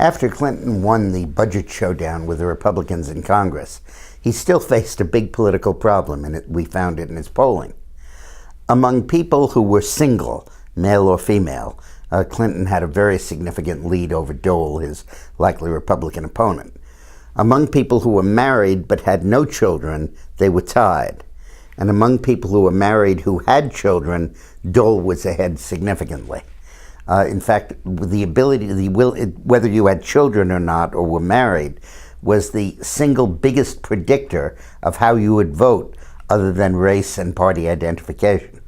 After Clinton won the budget showdown with the Republicans in Congress, he still faced a big political problem, and we found it in his polling. Among people who were single, male or female, Clinton had a very significant lead over Dole, his likely Republican opponent. Among people who were married but had no children, they were tied. And among people who were married who had children, Dole was ahead significantly. In fact, the ability, whether you had children or not or were married, was the single biggest predictor of how you would vote other than race and party identification.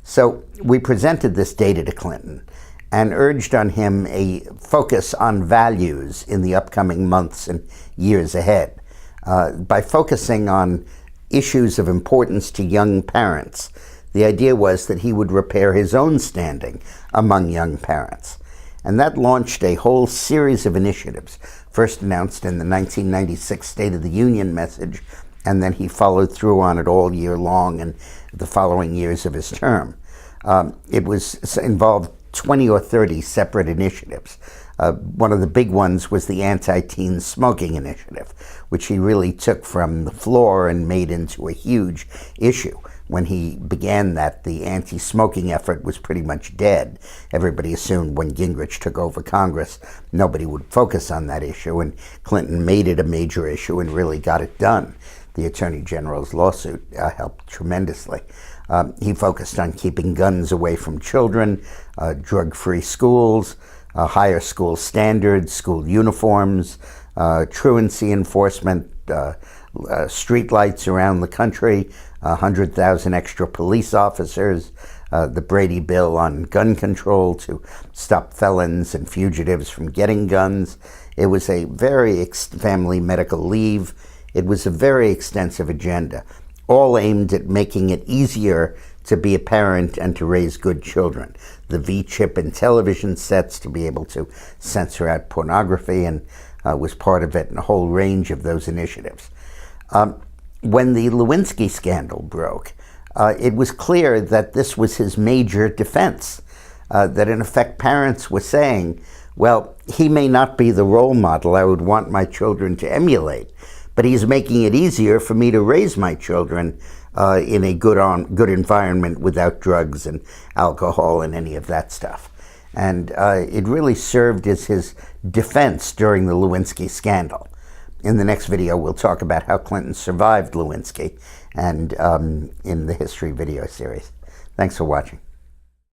So we presented this data to Clinton and urged on him a focus on values in the upcoming months and years ahead. By focusing on issues of importance to young parents, the idea was that he would repair his own standing among young parents. And that launched a whole series of initiatives, first announced in the 1996 State of the Union message, and then he followed through on it all year long and the following years of his term. It involved 20 or 30 separate initiatives. One of the big ones was the anti-teen smoking initiative, which he really took from the floor and made into a huge issue. When he began that, the anti-smoking effort was pretty much dead. Everybody assumed when Gingrich took over Congress, nobody would focus on that issue, and Clinton made it a major issue and really got it done. The Attorney General's lawsuit helped tremendously. He focused on keeping guns away from children, drug-free schools, higher school standards, school uniforms, truancy enforcement, street lights around the country, 100,000 extra police officers, the Brady Bill on gun control to stop felons and fugitives from getting guns. It was a very family medical leave. It was a very extensive agenda, all aimed at making it easier to be a parent and to raise good children. The V-chip in television sets to be able to censor out pornography and was part of it, and a whole range of those initiatives. When the Lewinsky scandal broke, it was clear that this was his major defense, that in effect parents were saying, well, he may not be the role model I would want my children to emulate, but he's making it easier for me to raise my children in a good environment without drugs and alcohol and any of that stuff. And it really served as his defense during the Lewinsky scandal. In the next video, we'll talk about how Clinton survived Lewinsky and in the History video series. Thanks for watching.